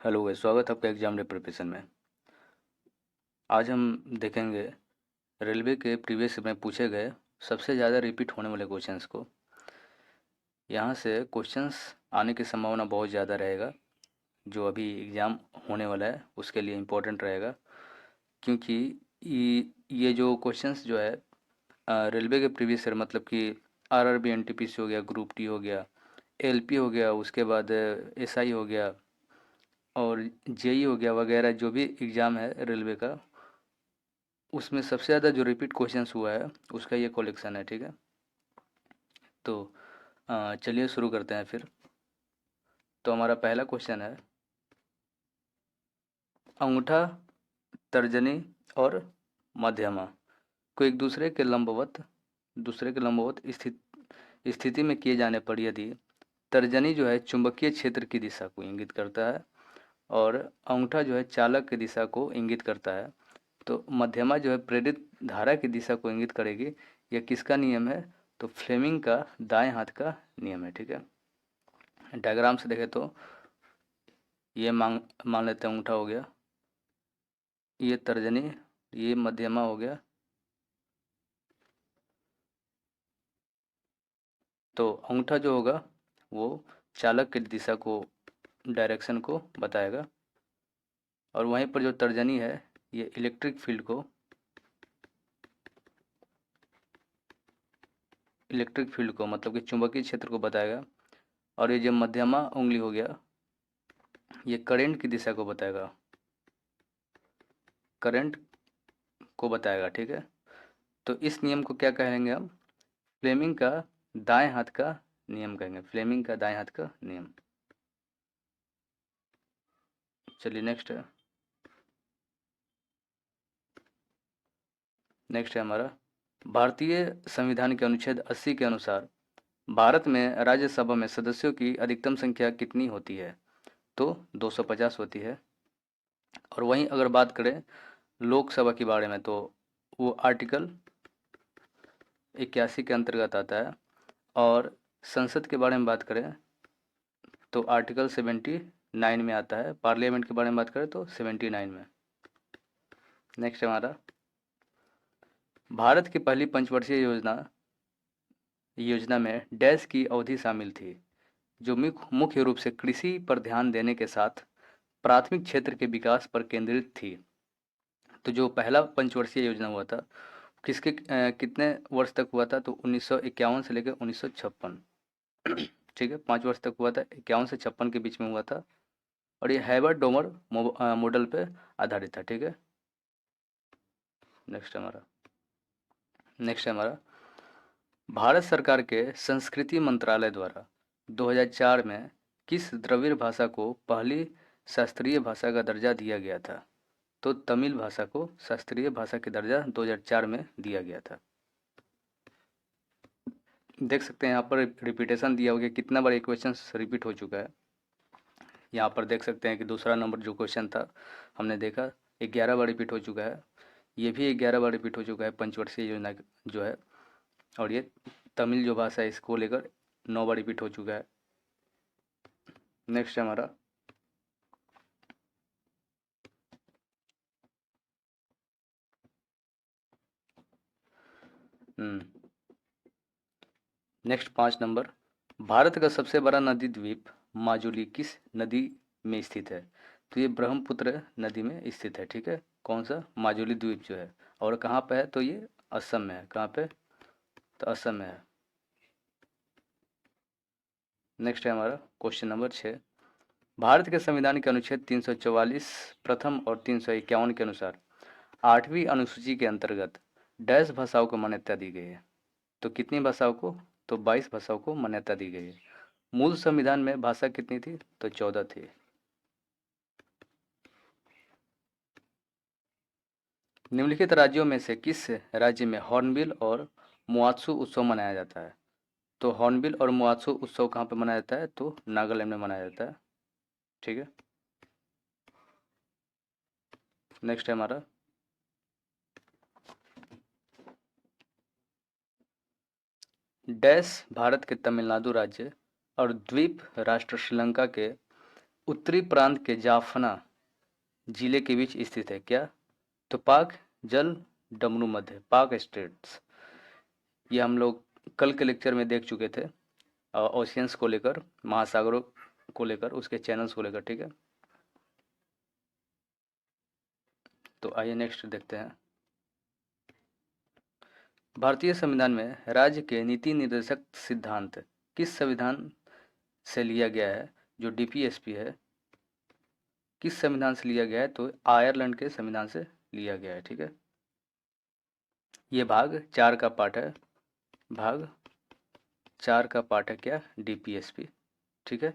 Hello guys, स्वागत है आपका एग्जाम डे प्रिपरेशन में। आज हम देखेंगे रेलवे के प्रीवियस में पूछे गए सबसे ज़्यादा रिपीट होने वाले क्वेश्चंस को। यहाँ से क्वेश्चंस आने की संभावना बहुत ज़्यादा रहेगा। जो अभी एग्ज़ाम होने वाला है उसके लिए इम्पोर्टेंट रहेगा, क्योंकि ये जो क्वेश्चंस जो है रेलवे के प्रीवियस ईयर, मतलब कि आरआरबी एनटीपीसी हो गया, ग्रुप डी हो गया, एलपी हो गया, उसके बाद एसआई हो गया और जेई हो गया वगैरह, जो भी एग्ज़ाम है रेलवे का, उसमें सबसे ज़्यादा जो रिपीट क्वेश्चंस हुआ है उसका ये कलेक्शन है। ठीक है, तो चलिए शुरू करते हैं फिर। तो हमारा पहला क्वेश्चन है, अंगूठा, तर्जनी और मध्यमा को एक दूसरे के लंबवत स्थिति में किए जाने पर यदि तर्जनी जो है चुंबकीय क्षेत्र की दिशा को इंगित करता है और अंगूठा जो है चालक की दिशा को इंगित करता है, तो मध्यमा जो है प्रेरित धारा की दिशा को इंगित करेगी। यह किसका नियम है? तो फ्लेमिंग का दाएं हाथ का नियम है। ठीक है, डायग्राम से देखें तो ये मान लेते हैं अंगूठा हो गया, ये तर्जनी, ये मध्यमा हो गया। तो अंगूठा जो होगा वो चालक की दिशा को, डायरेक्शन को बताएगा, और वहीं पर जो तर्जनी है ये इलेक्ट्रिक फील्ड को मतलब कि चुंबकीय क्षेत्र को बताएगा, और ये जो मध्यमा उंगली हो गया ये करंट की दिशा को बताएगा, करंट को बताएगा। ठीक है, तो इस नियम को क्या कहेंगे हम? फ्लेमिंग का दाएं हाथ का नियम कहेंगे, फ्लेमिंग का दाएं हाथ का नियम। चलिए नेक्स्ट है हमारा, भारतीय संविधान के अनुच्छेद 80 के अनुसार भारत में राज्यसभा में सदस्यों की अधिकतम संख्या कितनी होती है? तो 250 होती है। और वहीं अगर बात करें लोकसभा के बारे में, तो वो आर्टिकल 81 के अंतर्गत आता है, और संसद के बारे में बात करें तो आर्टिकल 79 में आता है, पार्लियामेंट के बारे में बात करें तो 79 में। नेक्स्ट हमारा, भारत की पहली पंचवर्षीय योजना में डैश की अवधि शामिल थी, जो मुख्य रूप से कृषि पर ध्यान देने के साथ प्राथमिक क्षेत्र के विकास पर केंद्रित थी। तो जो पहला पंचवर्षीय योजना हुआ था कितने वर्ष तक हुआ था? तो 1951 से लेकर 1956। ठीक है, 5 वर्ष तक हुआ था, 51 से 56 के बीच में हुआ था, और ये हैबर्ट डोमर मॉडल पे आधारित था। ठीक है, नेक्स्ट हमारा भारत सरकार के संस्कृति मंत्रालय द्वारा 2004 में किस द्रविड़ भाषा को पहली शास्त्रीय भाषा का दर्जा दिया गया था? तो तमिल भाषा को शास्त्रीय भाषा का दर्जा 2004 में दिया गया था। देख सकते हैं यहाँ पर रिपीटेशन दिया हो गया, कितना बार क्वेश्चन रिपीट हो चुका है। यहाँ पर देख सकते हैं कि दूसरा नंबर जो क्वेश्चन था हमने देखा 11 बार रिपीट हो चुका है, ये भी 11 बार रिपीट हो चुका है पंचवर्षीय योजना जो है, और ये तमिल जो भाषा है इसको लेकर 9 बार रिपीट हो चुका है। नेक्स्ट हमारा, नेक्स्ट 5 नंबर, भारत का सबसे बड़ा नदी द्वीप माजुली किस नदी में स्थित है? तो ये ब्रह्मपुत्र नदी में स्थित है। ठीक है, कौन सा? माजुली द्वीप जो है, और कहाँ पे है? तो ये असम में है। कहाँ पे? तो असम में है। नेक्स्ट है हमारा क्वेश्चन नंबर 6, भारत के संविधान के अनुच्छेद 344 प्रथम और 351 के अनुसार 8वीं अनुसूची के अंतर्गत डैश भाषाओं को मान्यता दी गई है? तो कितनी भाषाओं को? तो 22 भाषाओं को मान्यता दी गई है। मूल संविधान में भाषा कितनी थी? तो 14 थी। निम्नलिखित राज्यों में से किस राज्य में हॉर्नबिल और मुआत्सु उत्सव मनाया जाता है? तो हॉर्नबिल और मुआत्सु उत्सव कहाँ पे मनाया जाता है? तो नागालैंड में मनाया जाता है। ठीक है, नेक्स्ट है हमारा, डैश भारत के तमिलनाडु राज्य और द्वीप राष्ट्र श्रीलंका के उत्तरी प्रांत के जाफना जिले के बीच स्थित है क्या? तो पाक जल डमरू मध्य, पाक स्टेट्स। ये हम लोग कल के लेक्चर में देख चुके थे, ओशियंस को लेकर, महासागरों को लेकर, उसके चैनल्स को लेकर, ठीक है। तो आइए नेक्स्ट देखते हैं। भारतीय संविधान में राज्य के नीति निर्देशक सिद्धांत किस संविधान से लिया गया है? जो डीपीएसपी है, किस संविधान से लिया गया है? तो आयरलैंड के संविधान से लिया गया है, ठीक है। ये भाग 4 का पाठ है, भाग 4 का पाठ है क्या? डीपीएसपी, ठीक है।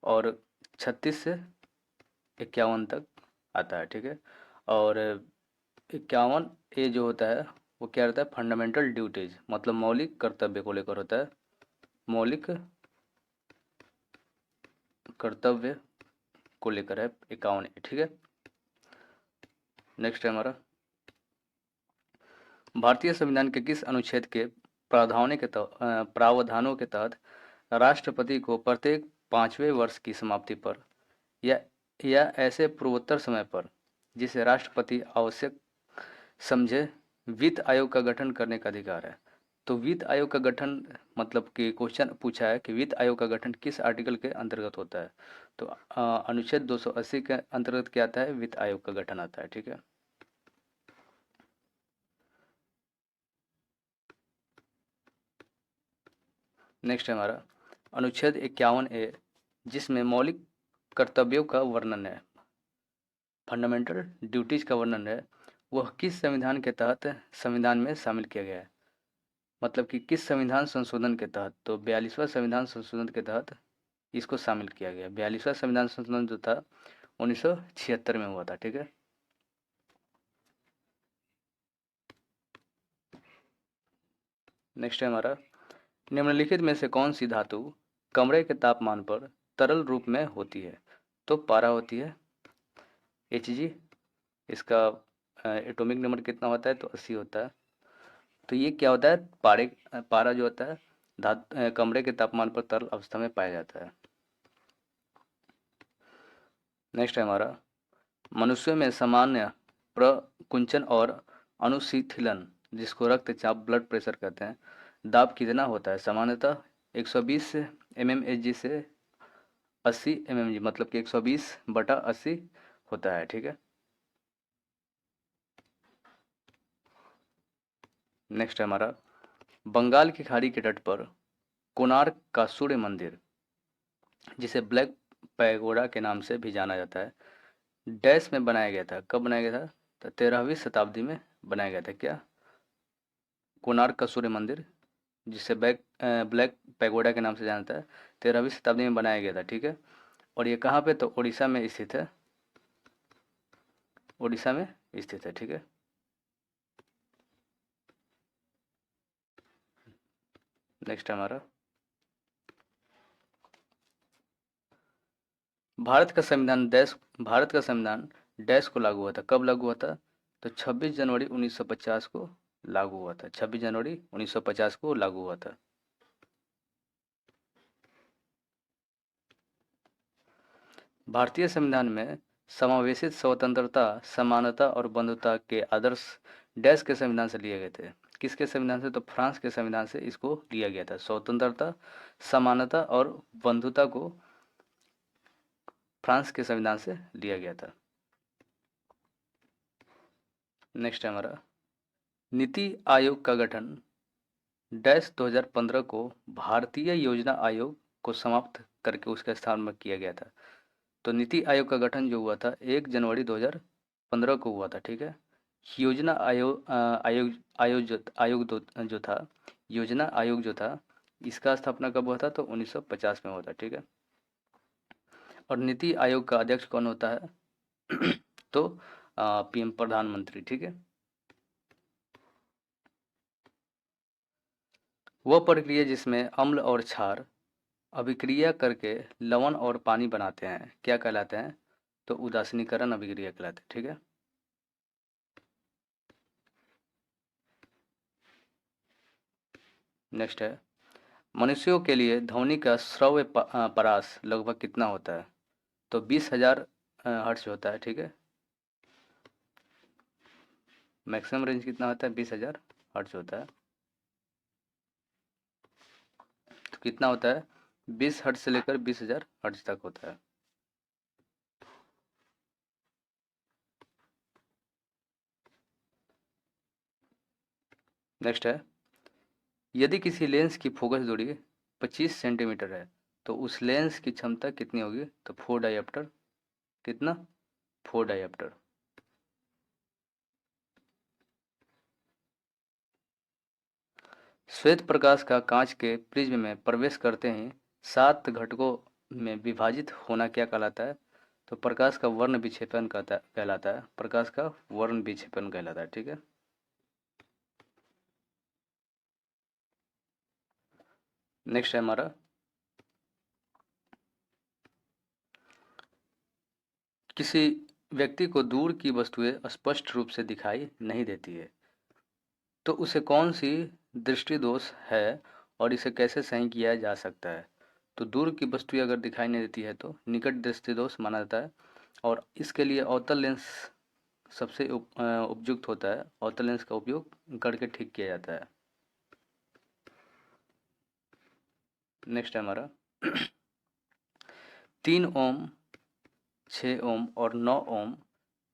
और 36 से 51 तक आता है, ठीक है। और 51 ए जो होता है वो क्या रहता है? फंडामेंटल ड्यूटीज, मतलब मौलिक कर्तव्य को लेकर होता है, मौलिक कर्तव्य को लेकर है 51 ए, ठीक है। नेक्स्ट है हमारा, भारतीय संविधान के किस अनुच्छेद के प्रावधानों के तहत राष्ट्रपति को प्रत्येक 5वें वर्ष की समाप्ति पर या ऐसे पूर्वोत्तर समय पर जिसे राष्ट्रपति आवश्यक समझे वित्त आयोग का गठन करने का अधिकार है? तो वित्त आयोग का गठन, मतलब कि क्वेश्चन पूछा है कि वित्त आयोग का गठन किस आर्टिकल के अंतर्गत होता है? तो अनुच्छेद 280 के अंतर्गत क्या आता है? वित्त आयोग का गठन आता है, ठीक है। नेक्स्ट है हमारा अनुच्छेद 51 ए, जिसमें मौलिक कर्तव्यों का वर्णन है, फंडामेंटल ड्यूटीज का वर्णन है, वह किस संविधान के तहत संविधान में शामिल किया गया है? मतलब कि किस संविधान संशोधन के तहत? तो 42वां संविधान संशोधन के तहत इसको शामिल किया गया। 42वां संविधान संशोधन जो था 1976 में हुआ था, ठीक है। नेक्स्ट है हमारा, निम्नलिखित में से कौन सी धातु कमरे के तापमान पर तरल रूप में होती है? तो पारा होती है, Hg। इसका एटॉमिक नंबर कितना होता है? तो 80 होता है। तो ये क्या होता है? पारा जो होता है कमरे के तापमान पर तरल अवस्था में पाया जाता है। नेक्स्ट है हमारा, मनुष्यों में सामान्य प्रकुंचन और अनुशीतलन, जिसको रक्तचाप ब्लड प्रेशर कहते हैं, दाब कितना होता है? सामान्यतः 120 mmHg से 80 mmHg, मतलब कि 120/80 होता है, ठीक है। नेक्स्ट है हमारा, बंगाल की खाड़ी के तट पर कोणार्क का सूर्य मंदिर, जिसे ब्लैक पैगोडा के नाम से भी जाना जाता है, डैश में बनाया गया था? कब बनाया गया था? तो 13वीं शताब्दी में बनाया गया था क्या? कोणार्क का सूर्य मंदिर, जिसे ब्लैक पैगोडा के नाम से जानता है, 13वीं शताब्दी में बनाया गया था, ठीक है। और ये कहाँ पे? तो उड़ीसा में स्थित है, उड़ीसा में स्थित है, ठीक है। नेक्स्ट हमारा, भारत का संविधान डैश को लागू हुआ था? कब लागू हुआ था? तो 26 जनवरी 1950 को लागू हुआ था, 26 जनवरी 1950 को लागू हुआ था। भारतीय संविधान में समावेशित स्वतंत्रता, समानता और बंधुता के आदर्श डैश के संविधान से लिए गए थे? किसके संविधान से? तो फ्रांस के संविधान से इसको लिया गया था। स्वतंत्रता, समानता और बंधुता को फ्रांस के संविधान से लिया गया था। नेक्स्ट है हमारा, नीति आयोग का गठन डैश 2015 को भारतीय योजना आयोग को समाप्त करके उसका स्थान में किया गया था। तो नीति आयोग का गठन जो हुआ था 1 जनवरी 2015 को हुआ था, ठीक है। योजना आयोग जो था, योजना आयोग जो था, इसका स्थापना कब हुआ था? तो 1950 में हुआ था, ठीक है। और नीति आयोग का अध्यक्ष कौन होता है? तो पीएम, प्रधानमंत्री, ठीक है। वह प्रक्रिया जिसमें अम्ल और क्षार अभिक्रिया करके लवण और पानी बनाते हैं क्या कहलाते हैं? तो उदासीनीकरण अभिक्रिया कहलाते हैं, ठीक है। नेक्स्ट है, मनुष्यों के लिए ध्वनि का श्रव्य परास लगभग कितना होता है? तो 20,000 हर्ट्ज होता है, ठीक है। मैक्सिमम रेंज कितना होता है? 20,000 हर्ट्ज होता है। तो कितना होता है? 20 हर्ट्ज से लेकर 20,000 हर्ट्ज तक होता है। नेक्स्ट है, यदि किसी लेंस की फोकस दूरी 25 सेंटीमीटर है तो उस लेंस की क्षमता कितनी होगी? तो 4 डायोप्टर। कितना? 4 डायोप्टर। श्वेत प्रकाश का कांच के प्रिज्म में प्रवेश करते ही 7 घटकों में विभाजित होना क्या कहलाता है? तो प्रकाश का वर्ण विक्षेपण कहलाता है। प्रकाश का वर्ण विक्षेपण कहलाता है, ठीक है। नेक्स्ट है हमारा, किसी व्यक्ति को दूर की वस्तुएं स्पष्ट रूप से दिखाई नहीं देती है तो उसे कौन सी दृष्टि दोष है और इसे कैसे सही किया जा सकता है? तो दूर की वस्तुएं अगर दिखाई नहीं देती है तो निकट दृष्टि दोष माना जाता है और इसके लिए अवतल लेंस सबसे उपयुक्त होता है। अवतल लेंस का उपयोग करके ठीक किया जाता है। नेक्स्ट है हमारा 3 ओम, 6 ओम और 9 ओम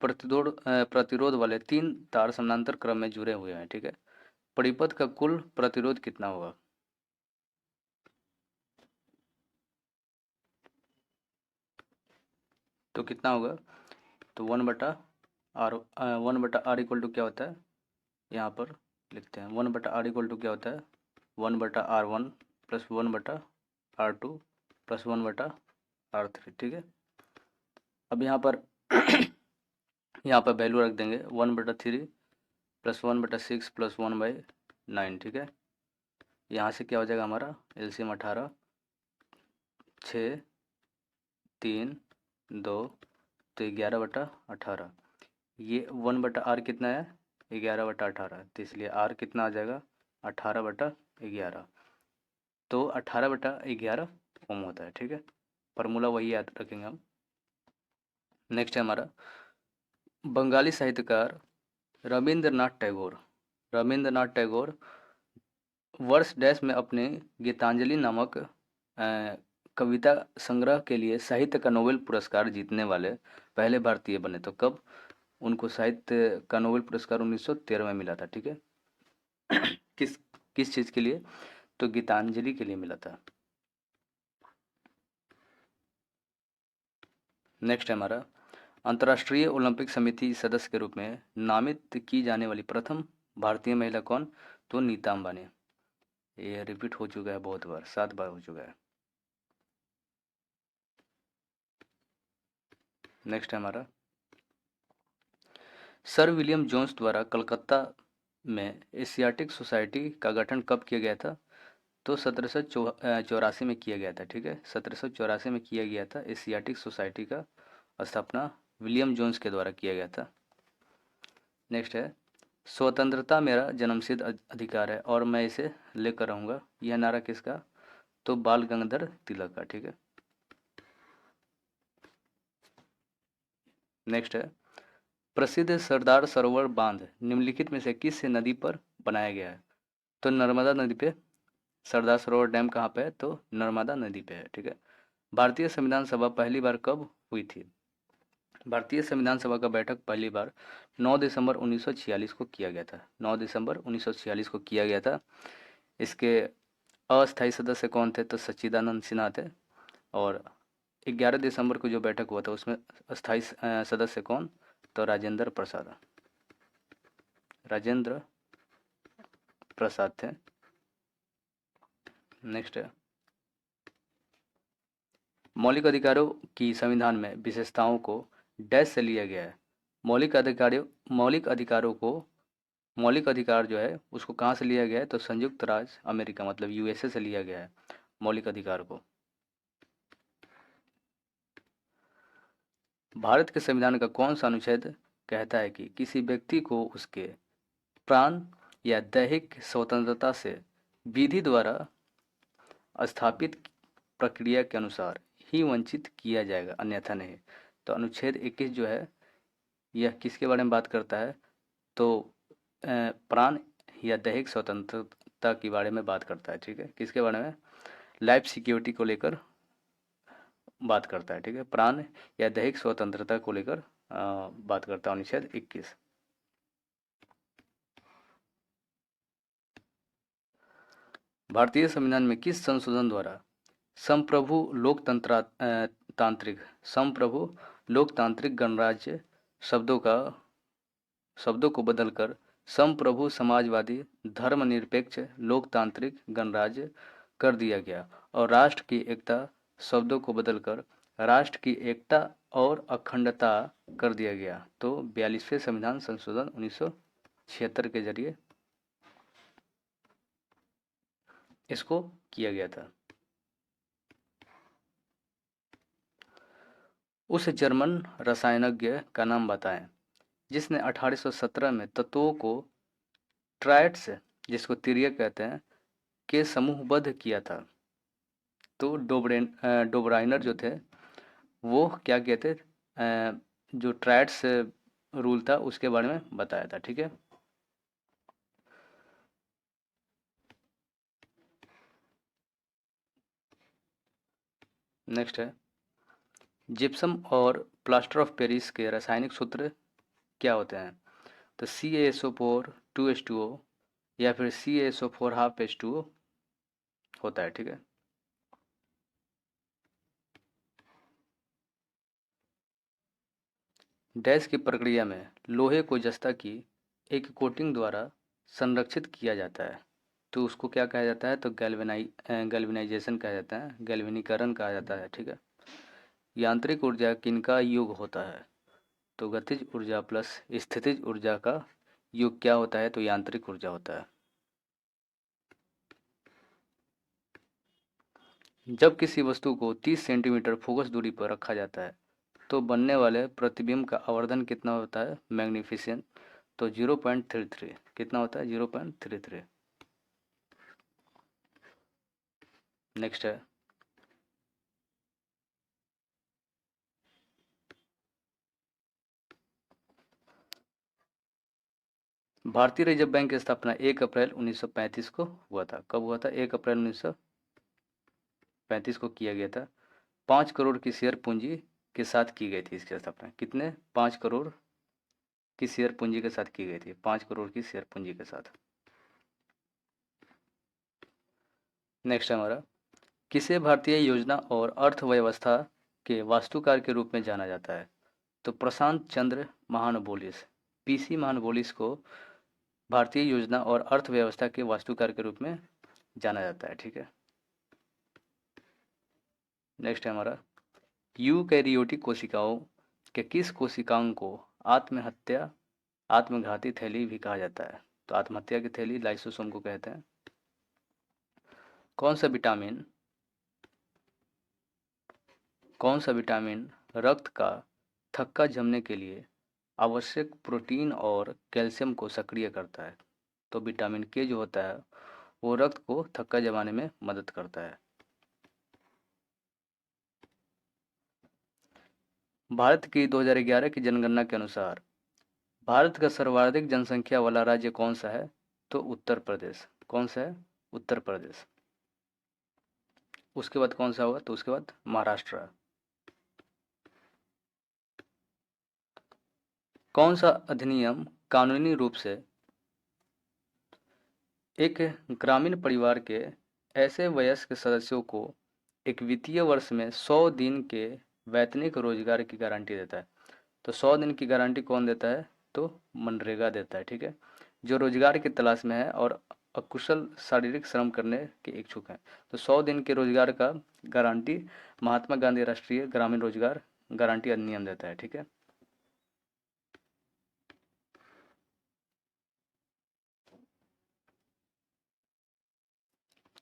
प्रतिरोध वाले 3 तार समानांतर क्रम में जुड़े हुए हैं, ठीक है। परिपथ का कुल प्रतिरोध कितना होगा? तो कितना होगा? तो 1/r, 1/r इक्वल टू क्या होता है? यहाँ पर लिखते हैं 1/r इक्वल टू क्या होता है? 1/r1 plus 1/r2 plus 1/r3, ठीक है। अब यहाँ पर यहाँ पर वैल्यू रख देंगे 1/3 प्लस 1/6 प्लस 1/9, ठीक है। यहाँ से क्या हो जाएगा हमारा? एलसीएम 18, 6, 3, 2, तो 11/18। ये 1/r कितना है? 11/18, तो इसलिए r कितना आ जाएगा? 18/11। तो 18/11 ओम होता है, ठीक है। फार्मूला वही याद रखेंगे हम। नेक्स्ट है हमारा, बंगाली साहित्यकार रविंद्रनाथ टैगोर वर्ष डैश में अपने गीतांजलि नामक कविता संग्रह के लिए साहित्य का नोबेल पुरस्कार जीतने वाले पहले भारतीय बने। तो कब उनको साहित्य का नोबेल पुरस्कार 1913 में मिला था, ठीक है। किस किस चीज़ के लिए? तो गीतांजलि के लिए मिला था। नेक्स्ट है हमारा, अंतर्राष्ट्रीय ओलंपिक समिति सदस्य के रूप में नामित की जाने वाली प्रथम भारतीय महिला कौन? तो नीता अंबानी। ये रिपीट हो चुका है बहुत बार, 7 बार हो चुका है। नेक्स्ट है हमारा, सर विलियम जोन्स द्वारा कलकत्ता में एशियाटिक सोसाइटी का गठन कब किया गया था? तो 1784 में किया गया था, ठीक है। 1784 में किया गया था। एशियाटिक सोसाइटी का स्थापना विलियम जोन्स के द्वारा किया गया था। नेक्स्ट है, स्वतंत्रता मेरा जन्मसिद्ध अधिकार है और मैं इसे लेकर रहूँगा, यह नारा किसका? तो बाल गंगाधर तिलक का, ठीक है। नेक्स्ट है, प्रसिद्ध सरदार सरोवर बांध निम्नलिखित में से किस नदी पर बनाया गया है? तो नर्मदा नदी पे। सरदार सरोवर डैम कहाँ पे है? तो नर्मदा नदी पे है, ठीक है। भारतीय संविधान सभा पहली बार कब हुई थी? भारतीय संविधान सभा का बैठक पहली बार 9 दिसंबर 1946 को किया गया था। 9 दिसंबर 1946 को किया गया था। इसके अस्थायी सदस्य कौन थे? तो सच्चिदानंद सिन्हा थे। और 11 दिसंबर को जो बैठक हुआ था उसमें अस्थायी सदस्य कौन? तो राजेंद्र प्रसाद थे। नेक्स्ट है, मौलिक अधिकारों की संविधान में विशेषताओं को डैश से लिया गया है। मौलिक अधिकार जो है उसको कहाँ से लिया गया है? तो संयुक्त राज्य अमेरिका मतलब यूएसए से लिया गया है मौलिक अधिकार को। भारत के संविधान का कौन सा अनुच्छेद कहता है कि किसी व्यक्ति को उसके प्राण या दैहिक स्वतंत्रता से विधि द्वारा स्थापित प्रक्रिया के अनुसार ही वंचित किया जाएगा, अन्यथा नहीं। तो अनुच्छेद 21 जो है यह किसके बारे में बात करता है? तो प्राण या दैहिक स्वतंत्रता के बारे में बात करता है, ठीक है। किसके बारे में? लाइफ सिक्योरिटी को लेकर बात करता है, ठीक है। प्राण या दैहिक स्वतंत्रता को लेकर बात करता है अनुच्छेद 21। भारतीय संविधान में किस संशोधन द्वारा संप्रभु लोकतांत्रिक गणराज्य शब्दों को बदलकर संप्रभु समाजवादी धर्मनिरपेक्ष लोकतांत्रिक गणराज्य कर दिया गया और राष्ट्र की एकता शब्दों को बदलकर राष्ट्र की एकता और अखंडता कर दिया गया? तो 42वें संविधान संशोधन 1976 के जरिए इसको किया गया था। उस जर्मन रसायनज्ञ का नाम बताएं जिसने 1817 में तत्वों को ट्राइड्स, जिसको तिर्यक कहते हैं, के समूहबद्ध किया था। तो डोबराइनर जो थे वो क्या कहते, जो ट्राइड्स रूल था उसके बारे में बताया था, ठीक है। नेक्स्ट है, जिप्सम और प्लास्टर ऑफ पेरिस के रासायनिक सूत्र क्या होते हैं? तो CaSO4 2H2O या फिर CaSO4 हाफ H2O होता है, ठीक है। डैश की प्रक्रिया में लोहे को जस्ता की एक कोटिंग द्वारा संरक्षित किया जाता है, तो उसको क्या कहा जाता है? तो गैल्वेनाइजेशन कहा जाता है, गैल्वेनीकरण कहा जाता है, ठीक है। यांत्रिक ऊर्जा किनका योग होता है? तो गतिज ऊर्जा प्लस स्थितिज ऊर्जा का योग क्या होता है? तो यांत्रिक ऊर्जा होता है। जब किसी वस्तु को 30 सेंटीमीटर फोकस दूरी पर रखा जाता है तो बनने वाले प्रतिबिंब का आवर्धन कितना होता है? मैग्निफिसेंट। तो 0.33 कितना होता है? 0.33। नेक्स्ट है, भारतीय रिजर्व बैंक की स्थापना 1 अप्रैल 1935 को हुआ था। कब हुआ था? 1 अप्रैल 1935 को किया गया था। 5 करोड़ की शेयर पूंजी के साथ की गई थी इसकी स्थापना। कितने? 5 करोड़ की शेयर पूंजी के साथ की गई थी। 5 करोड़ की शेयर पूंजी के साथ। नेक्स्ट है हमारा, किसे भारतीय योजना और अर्थव्यवस्था के वास्तुकार के रूप में जाना जाता है? तो प्रशांत चंद्र महानबोलिस, PC महानबोलिस को भारतीय योजना और अर्थव्यवस्था के वास्तुकार के रूप में जाना जाता है, ठीक है। नेक्स्ट है हमारा, यूकैरियोटिक कोशिकाओं के किस कोशिकांग को आत्मघाती थैली भी कहा जाता है? तो आत्महत्या की थैली लाइसोसोम को कहते हैं। कौन सा विटामिन रक्त का थक्का जमने के लिए आवश्यक प्रोटीन और कैल्शियम को सक्रिय करता है? तो विटामिन के जो होता है वो रक्त को थक्का जमाने में मदद करता है। भारत की 2011 की जनगणना के अनुसार भारत का सर्वाधिक जनसंख्या वाला राज्य कौन सा है? तो उत्तर प्रदेश। कौन सा है? उत्तर प्रदेश। उसके बाद कौन सा होगा? तो उसके बाद महाराष्ट्र। कौन सा अधिनियम कानूनी रूप से एक ग्रामीण परिवार के ऐसे वयस्क सदस्यों को एक वित्तीय वर्ष में 100 दिन के वैतनिक रोजगार की गारंटी देता है? तो 100 दिन की गारंटी कौन देता है? तो मनरेगा देता है, ठीक है। जो रोजगार की तलाश में है और अकुशल शारीरिक श्रम करने के इच्छुक हैं, तो 100 दिन के रोजगार का गारंटी महात्मा गांधी राष्ट्रीय ग्रामीण रोजगार गारंटी अधिनियम देता है, ठीक है।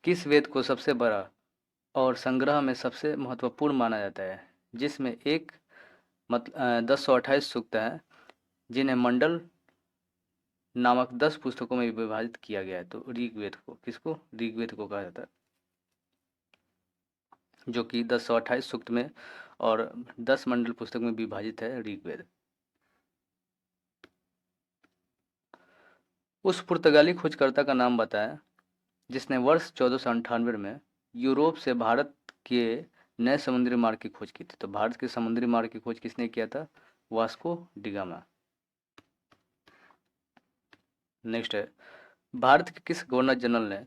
किस वेद को सबसे बड़ा और संग्रह में सबसे महत्वपूर्ण माना जाता है, जिसमें 1028 सूक्त हैं, जिन्हें मंडल नामक 10 पुस्तकों में विभाजित किया गया है? तो ऋग्वेद को। किसको? ऋग्वेद को कहा जाता है। जो कि 1028 सूक्त में और 10 मंडल पुस्तक में विभाजित है ऋग्वेद। उस पुर्तगाली खोजकर्ता का नाम बताएं जिसने वर्ष 1498 में यूरोप से भारत के नए समुद्री मार्ग की खोज की थी। तो भारत के समुद्री मार्ग की खोज किसने किया था? Vasco da Gama. नेक्स्ट है, भारत के किस गवर्नर जनरल ने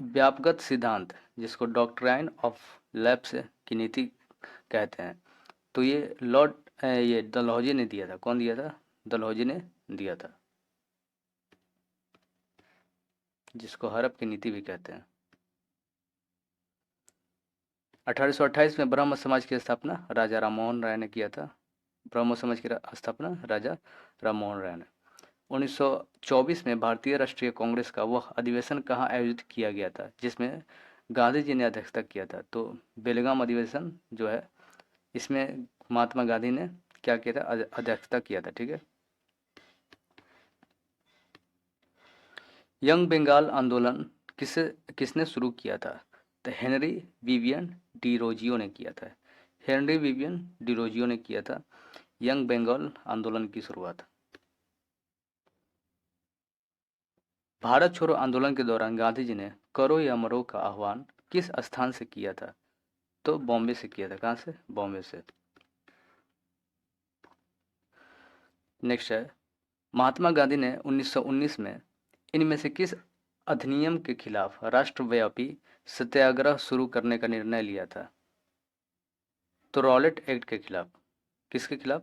व्यापगत सिद्धांत, जिसको डॉक्ट्राइन ऑफ लैप्स की नीति कहते हैं, तो ये ये डलहौजी ने दिया था। कौन दिया था? डलहौजी ने दिया था, जिसको हड़प की नीति भी कहते हैं। 1828 में ब्रह्म समाज की स्थापना राजा राममोहन राय ने किया था। ब्रह्म समाज की स्थापना राजा राममोहन राय ने। 1924 में भारतीय राष्ट्रीय कांग्रेस का वह अधिवेशन कहाँ आयोजित किया गया था जिसमें गांधी जी ने अध्यक्षता किया था? तो बेलगाम अधिवेशन जो है, इसमें महात्मा गांधी ने क्या किया था? अध्यक्षता किया था। ठीक है। यंग बंगाल आंदोलन किसने शुरू किया था? तो हेनरी विवियन डिरोजियो ने किया था। हेनरी विवियन डिरोजियो ने किया था यंग बंगाल आंदोलन की शुरुआत। भारत छोड़ो आंदोलन के दौरान गांधी जी ने करो या मरो का आह्वान किस स्थान से किया था? तो बॉम्बे से किया था। कहाँ से? बॉम्बे से। नेक्स्ट है, महात्मा गांधी ने 1919 में इनमें से किस अधिनियम के खिलाफ राष्ट्रव्यापी सत्याग्रह शुरू करने का निर्णय लिया था? तो रॉलेट एक्ट के खिलाफ। किसके खिलाफ?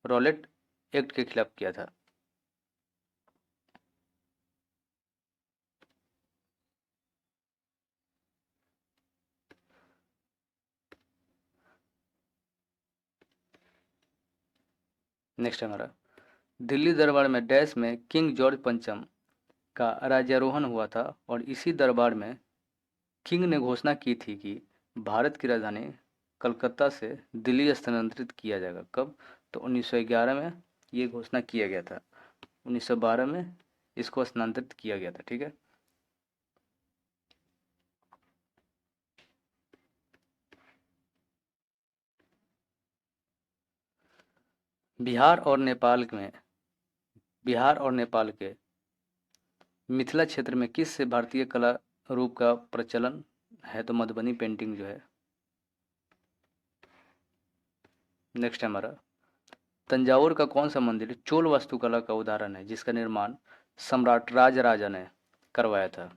रॉलेट एक्ट के खिलाफ किया था। नेक्स्ट हमारा, दिल्ली दरबार में डैश में किंग जॉर्ज पंचम का राज्यारोहण हुआ था और इसी दरबार में किंग ने घोषणा की थी कि भारत की राजधानी कलकत्ता से दिल्ली स्थानांतरित किया जाएगा। कब? तो 1911 में ये घोषणा किया गया था। 1912 में इसको स्थानांतरित किया गया था। ठीक है। बिहार और नेपाल के मिथिला क्षेत्र में किस से भारतीय कला रूप का प्रचलन है? तो मधुबनी पेंटिंग जो है। नेक्स्ट है हमारा, तंजावुर का कौन सा मंदिर चोल वास्तुकला का उदाहरण है जिसका निर्माण सम्राट राजराजा ने करवाया था?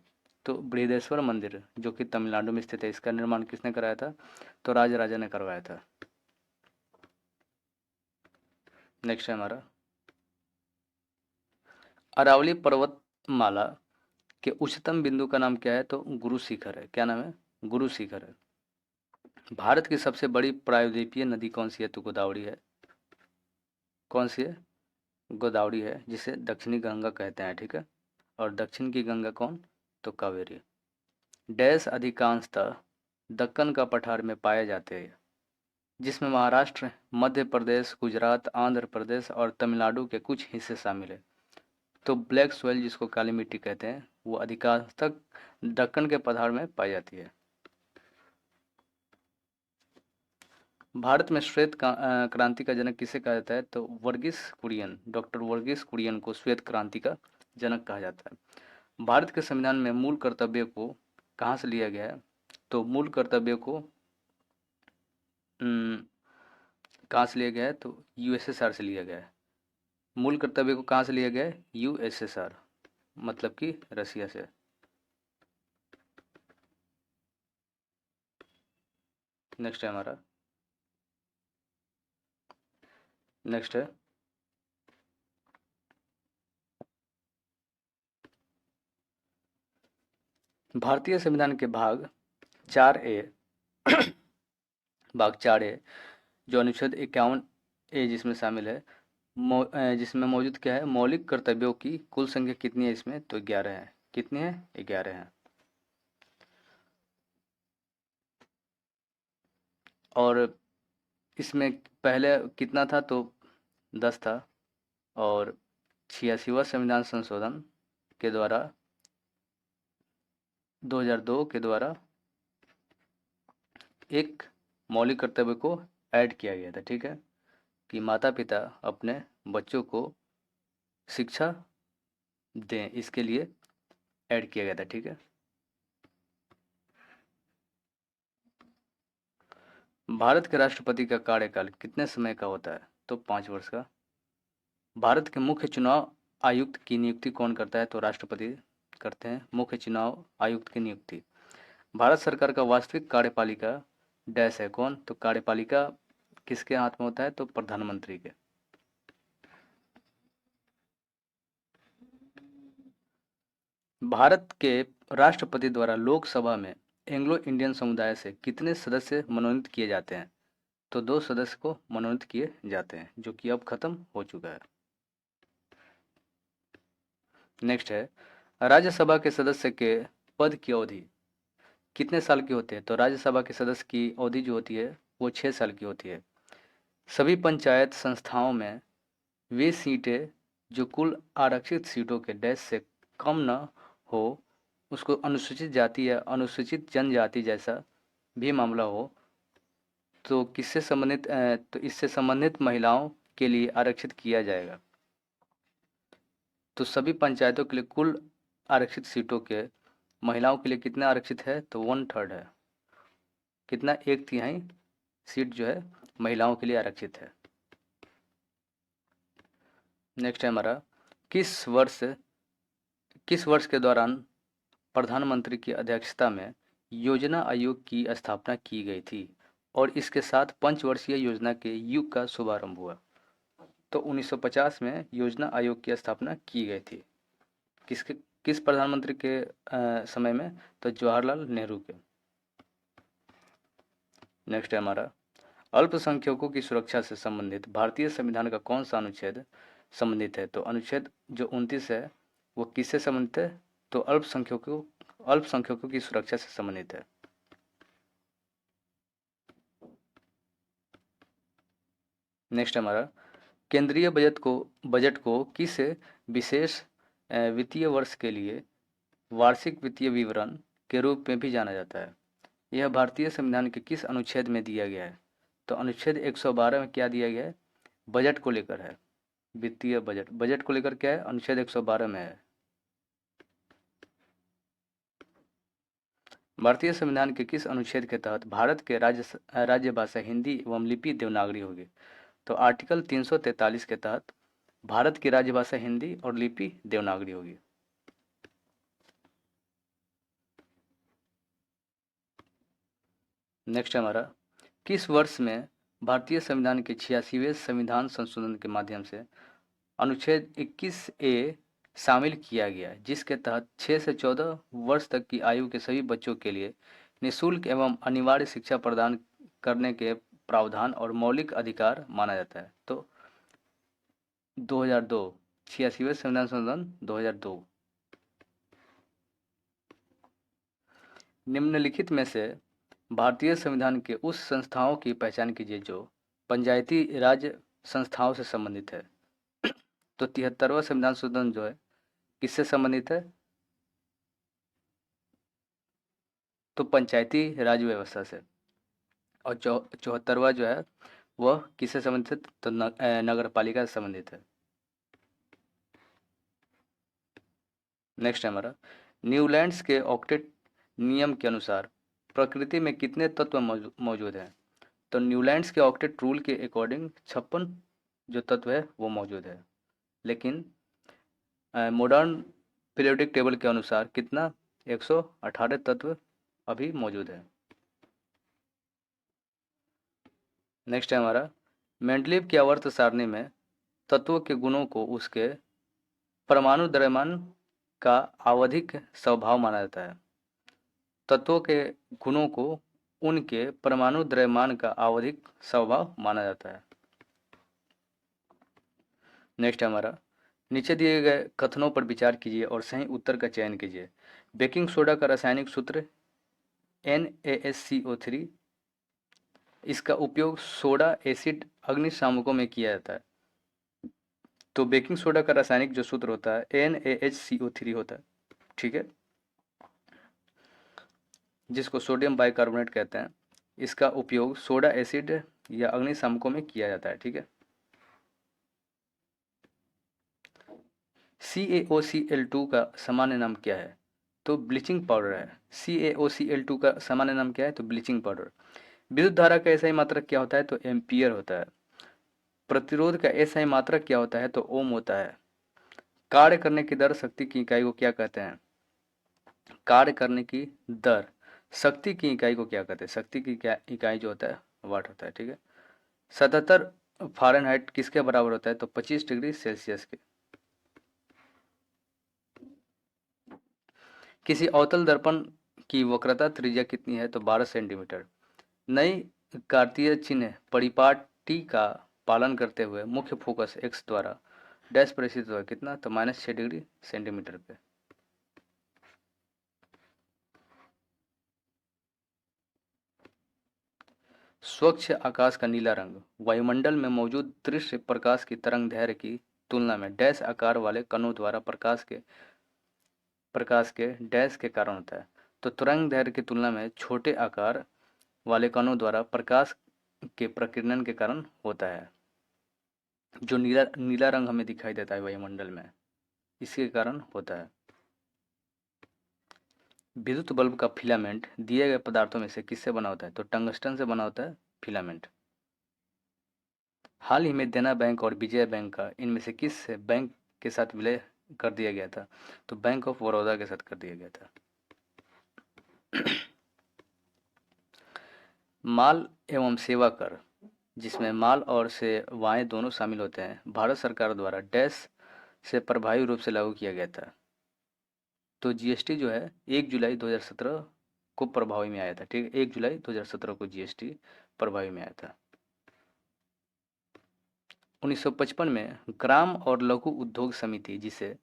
तो बृहदेश्वर मंदिर जो कि तमिलनाडु में स्थित है, इसका निर्माण किसने कराया था? तो राजराजा ने करवाया था। नेक्स्ट है हमारा, अरावली पर्वतमाला के उच्चतम बिंदु का नाम क्या है? तो गुरु शिखर है। क्या नाम है? गुरु शिखर है। भारत की सबसे बड़ी प्रायद्वीपीय नदी कौन सी है? तो गोदावरी है। कौन सी है? गोदावरी है, जिसे दक्षिणी गंगा कहते हैं। ठीक है। और दक्षिण की गंगा कौन? तो कावेरी। डैश अधिकांशतः दक्कन का पठार में पाए जाते हैं, जिसमें महाराष्ट्र, मध्य प्रदेश, गुजरात, आंध्र प्रदेश और तमिलनाडु के कुछ हिस्से शामिल है। तो ब्लैक सॉइल, जिसको काली मिट्टी कहते हैं, वो अधिकांशतः दक्कन के पठार में पाई जाती है। भारत में श्वेत क्रांति का जनक किसे कहा जाता है? तो वर्गीस कुरियन, डॉक्टर वर्गीस कुरियन को श्वेत क्रांति का जनक कहा जाता है। भारत के संविधान में मूल कर्तव्य को कहाँ से लिया गया है? तो मूल कर्तव्य को कहाँ से लिया गया है? तो यूएसएसआर से लिया गया है। मूल कर्तव्य को कहाँ से लिया गया है? यूएसएसआर, मतलब कि रसिया से। नेक्स्ट है हमारा, नेक्स्ट है, भारतीय संविधान के भाग 4A भाग 4A जो अनुच्छेद 51A जिसमें शामिल है, जिसमें मौजूद क्या है? मौलिक कर्तव्यों की कुल संख्या कितनी है इसमें? तो 11 है। कितनी है? 11 है। और इसमें पहले कितना था? तो 10 था। और 86वां संविधान संशोधन के द्वारा 2002 के द्वारा एक मौलिक कर्तव्य को ऐड किया गया था, ठीक है, कि माता पिता अपने बच्चों को शिक्षा दें, इसके लिए ऐड किया गया था, ठीक है। भारत के राष्ट्रपति का कार्यकाल कितने समय का होता है? तो 5 वर्ष का। भारत के मुख्य चुनाव आयुक्त की नियुक्ति कौन करता है? तो राष्ट्रपति करते हैं मुख्य चुनाव आयुक्त की नियुक्ति। भारत सरकार का वास्तविक कार्यपालिका डैश है कौन? तो कार्यपालिका किसके हाथ में होता है? तो प्रधानमंत्री के। भारत के राष्ट्रपति द्वारा लोकसभा में एंग्लो इंडियन समुदाय से कितने सदस्य मनोनीत किए जाते हैं? तो 2 सदस्य को मनोनीत किए जाते हैं, जो कि अब खत्म हो चुका है। नेक्स्ट है, राज्यसभा के सदस्य के पद की अवधि कितने साल की होती है? तो राज्यसभा के सदस्य की अवधि जो होती है वो 6 साल की होती है। सभी पंचायत संस्थाओं में वे सीटें जो कुल आरक्षित सीटों के डैश से कम न हो, उसको अनुसूचित जाति या अनुसूचित जनजाति जैसा भी मामला हो, तो किससे संबंधित तो इससे संबंधित महिलाओं के लिए आरक्षित किया जाएगा। तो सभी पंचायतों के लिए कुल आरक्षित सीटों के महिलाओं के लिए कितना आरक्षित है? तो 1/3 है। कितना? 1/3 सीट जो है महिलाओं के लिए आरक्षित है। नेक्स्ट है हमारा, किस वर्ष के दौरान प्रधानमंत्री की अध्यक्षता में योजना आयोग की स्थापना की गई थी और इसके साथ पंचवर्षीय योजना के युग का शुभारंभ हुआ? तो 1950 में योजना आयोग की स्थापना की गई थी। किस प्रधानमंत्री के समय में? तो जवाहरलाल नेहरू के। नेक्स्ट है हमारा, अल्पसंख्यकों की सुरक्षा से संबंधित भारतीय संविधान का कौन सा अनुच्छेद संबंधित है? तो अनुच्छेद जो 29 है वो किससे संबंधित है? तो अल्पसंख्यकों की सुरक्षा से संबंधित है। नेक्स्ट हमारा, केंद्रीय बजट को किस विशेष वित्तीय वर्ष के लिए वार्षिक वित्तीय विवरण के रूप में भी जाना जाता है? यह भारतीय संविधान के किस अनुच्छेद में दिया गया है? तो अनुच्छेद 112 में क्या दिया गया है? बजट को लेकर है। वित्तीय बजट को लेकर क्या है? अनुच्छेद 112 में है। भारतीय संविधान के किस अनुच्छेद के तहत भारत के राज्य भाषा हिंदी एवं लिपि देवनागरी होगी? तो आर्टिकल 343 के तहत भारत की राज्य भाषा हिंदी और लिपि देवनागरी होगी। नेक्स्ट हमारा, किस वर्ष में भारतीय संविधान के 86वें संविधान संशोधन के माध्यम से अनुच्छेद 21A शामिल किया गया, जिसके तहत 6 से 14 वर्ष तक की आयु के सभी बच्चों के लिए निःशुल्क एवं अनिवार्य शिक्षा प्रदान करने के प्रावधान और मौलिक अधिकार माना जाता है? तो 2002, 86वें संविधान संशोधन 2002। निम्नलिखित में से भारतीय संविधान के उस संस्थाओं की पहचान कीजिए जो पंचायती राज संस्थाओं से संबंधित है। तो 73वां संविधान संशोधन जो है किससे संबंधित है? तो पंचायती राज व्यवस्था से। और 74वां जो है वह किससे संबंधित है? तो नगर पालिका से संबंधित है। नेक्स्ट है हमारा, न्यूलैंड्स के ऑक्टेट नियम के अनुसार प्रकृति में कितने तत्व मौजूद हैं? तो न्यूलैंड्स के ऑक्टेट रूल के अकॉर्डिंग 56 जो तत्व है वो मौजूद है, लेकिन मॉडर्न पीरियोडिक टेबल के अनुसार कितना? 118 तत्व अभी मौजूद है। नेक्स्ट है हमारा, मेंडलीव की आवर्त सारणी में तत्वों के गुणों को उसके परमाणु द्रव्यमान का आवधिक स्वभाव माना जाता है। तत्वों के गुणों को उनके परमाणु द्रव्यमान का आवधिक स्वभाव माना जाता है। नेक्स्ट है हमारा, नीचे दिए गए कथनों पर विचार कीजिए और सही उत्तर का चयन कीजिए। बेकिंग सोडा का रासायनिक सूत्र NaSCO3, इसका उपयोग सोडा एसिड अग्निशामकों में किया जाता है। तो बेकिंग सोडा का रासायनिक जो सूत्र होता है NaHCO3 होता है, ठीक है, जिसको सोडियम बाइकार्बोनेट कहते हैं। इसका उपयोग सोडा एसिड या अग्निशामकों में किया जाता है। ठीक है। CaOCl2 का सामान्य नाम क्या है? तो ब्लीचिंग पाउडर है। CaOCl2 का सामान्य नाम क्या है? तो ब्लीचिंग पाउडर। विद्युत धारा का एसआई मात्रक क्या होता है? तो एम्पियर होता है। प्रतिरोध का एसआई मात्रक क्या होता है? तो ओम होता है। कार्य करने की दर शक्ति की इकाई को क्या कहते हैं? कार्य करने की दर शक्ति की इकाई को क्या कहते हैं? शक्ति की इकाई जो होता है वाट होता है। ठीक है। 77 फ़ारेनहाइट किसके बराबर होता है? तो 25 डिग्री सेल्सियस के। किसी अवतल दर्पण की वक्रता त्रिज्या कितनी है? तो 12 सेंटीमीटर। नई कार्तीय चिन्ह परिपाटी का पालन करते हुए मुख्य फोकस एक्स द्वारा डैश पर स्थित हुआ कितना? तो -6 डिग्री सेंटीमीटर पे। स्वच्छ आकाश का नीला रंग वायुमंडल में मौजूद दृश्य प्रकाश की तरंग दैर्घ्य की तुलना में डैश आकार वाले कणों द्वारा प्रकाश के डैश के कारण होता है। तो तरंग दैर्घ्य की तुलना में छोटे आकार वाले कणों द्वारा प्रकाश के प्रकीर्णन के कारण होता है। जो नीला नीला रंग हमें दिखाई देता है वायुमंडल में, इसके कारण होता है। विद्युत बल्ब का फिलामेंट दिए गए पदार्थों में से किससे बना होता है? तो टंगस्टन से बना होता है फिलामेंट। हाल ही में देना बैंक और विजया बैंक का इनमें से किस बैंक के साथ विलय कर दिया गया था? तो बैंक ऑफ बड़ौदा के साथ कर दिया गया था। माल एवं सेवा कर, जिसमें माल और सेवाएं दोनों शामिल होते हैं, भारत सरकार द्वारा डैश से प्रभावी रूप से लागू किया गया था। तो जीएसटी जो है 1 जुलाई 2017 को प्रभावी में आया था। ठीक है। 1 जुलाई 2017 को जीएसटी प्रभावी में आया था। 1955 में ग्राम और लघु उद्योग समिति, जिसे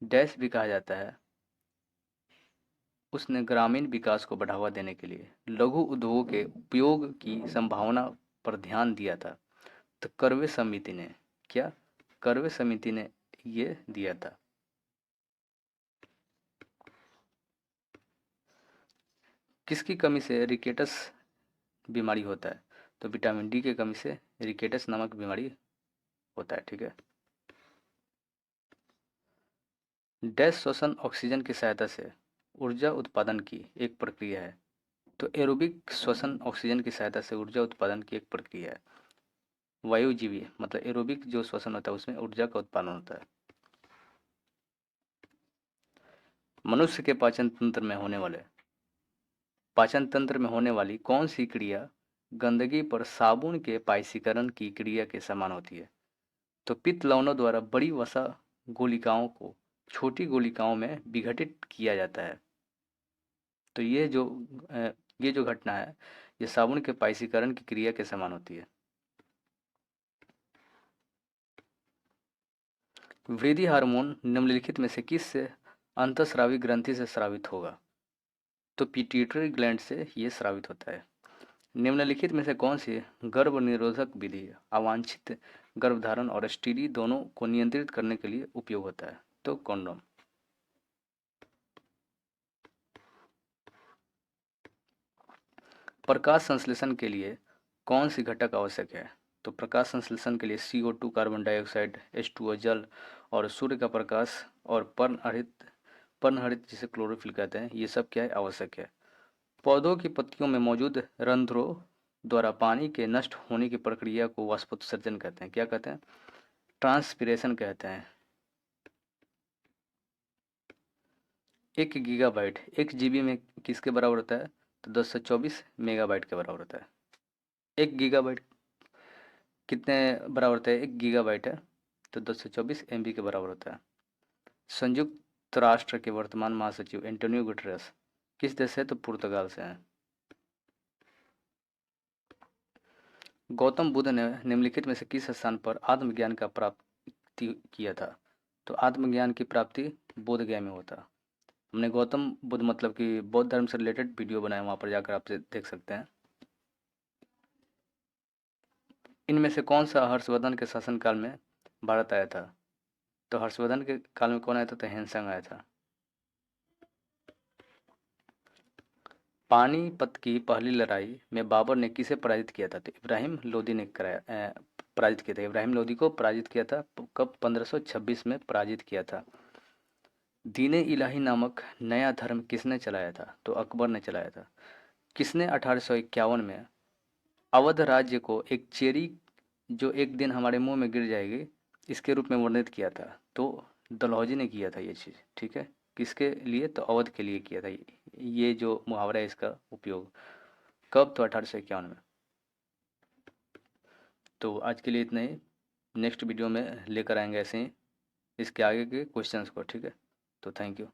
डैश भी कहा जाता है, उसने ग्रामीण विकास को बढ़ावा देने के लिए लघु उद्योगों के उपयोग की संभावना पर ध्यान दिया था। तो करवे समिति ने क्या? करवे समिति ने ये दिया था। किसकी कमी से रिकेटस बीमारी होता है? तो विटामिन डी की कमी से रिकेटस नामक बीमारी होता है। ठीक है। डैश श्वसन ऑक्सीजन की सहायता से ऊर्जा उत्पादन की एक प्रक्रिया है। तो एरोबिक श्वसन ऑक्सीजन की सहायता से ऊर्जा उत्पादन की एक प्रक्रिया है। वायुजीवी मतलब एरोबिक जो श्वसन होता है उसमें ऊर्जा का उत्पादन होता है। मनुष्य के पाचन तंत्र में होने वाली कौन सी क्रिया गंदगी पर साबुन के पाइसीकरण की क्रिया के समान होती है? तो पित्त लवणों द्वारा बड़ी वसा गोलिकाओं को छोटी गोलिकाओं में विघटित किया जाता है। तो ये जो घटना है ये साबुन के पाइसीकरण की क्रिया के समान होती है। वृद्धि हार्मोन निम्नलिखित में से किस अंतःस्रावी ग्रंथि से स्रावित होगा? तो पिट्यूटरी ग्लैंड से ये स्रावित होता है। निम्नलिखित में से कौन सी गर्भ निरोधक विधि अवांछित गर्भधारण और एसटीडी दोनों को नियंत्रित करने के लिए उपयोग होता है? तो कॉन्डोम। प्रकाश संश्लेषण के लिए कौन सी घटक आवश्यक है? तो प्रकाश संश्लेषण के लिए CO2 कार्बन डाइऑक्साइड H2O जल और सूर्य का प्रकाश और पर्णहरित जिसे क्लोरोफिल कहते हैं, ये सब क्या है? आवश्यक है। पौधों की पत्तियों में मौजूद रंध्रों द्वारा पानी के नष्ट होने की प्रक्रिया को वाष्पोत्सर्जन कहते हैं। क्या कहते हैं? ट्रांसपिरेशन कहते हैं। 1 गीगाबाइट 1 GB में किसके बराबर होता है? तो 1024 मेगाबाइट के बराबर होता है। 1 गीगाबाइट कितने बराबर होता है? 1 गीगाबाइट है तो 1024 MB के बराबर होता है। संयुक्त राष्ट्र के वर्तमान महासचिव एंटोनियो गुटेरेस किस देश से? तो पुर्तगाल से हैं। गौतम बुद्ध ने निम्नलिखित में से किस स्थान पर आत्मज्ञान का प्राप्ति किया था? तो आत्मज्ञान की प्राप्ति बोध गया में होता। हमने गौतम बुद्ध मतलब कि बौद्ध धर्म से रिलेटेड वीडियो बनाया, वहाँ पर जाकर आप देख सकते हैं। इनमें से कौन सा हर्षवर्धन के शासनकाल में भारत आया था? तो हर्षवर्धन के काल में कौन आया था? तो हैंसंग आया था। पानीपत की पहली लड़ाई में बाबर ने किसे पराजित किया था? तो इब्राहिम लोदी ने पराजित किया था। इब्राहिम लोदी को पराजित किया था। कब? 1526 में पराजित किया था। दीने इलाही नामक नया धर्म किसने चलाया था? तो अकबर ने चलाया था। किसने 1851 में अवध राज्य को एक चेरी जो एक दिन हमारे मुंह में गिर जाएगी इसके रूप में वर्णित किया था? तो डलहौजी ने किया था ये चीज़। ठीक है, किसके लिए? तो अवध के लिए किया था। ये जो मुहावरा है इसका उपयोग कब? तो 1851 में। तो आज के लिए इतना ही। नेक्स्ट वीडियो में लेकर आएंगे ऐसे ही इसके आगे के क्वेश्चंस को। ठीक है, तो थैंक यू।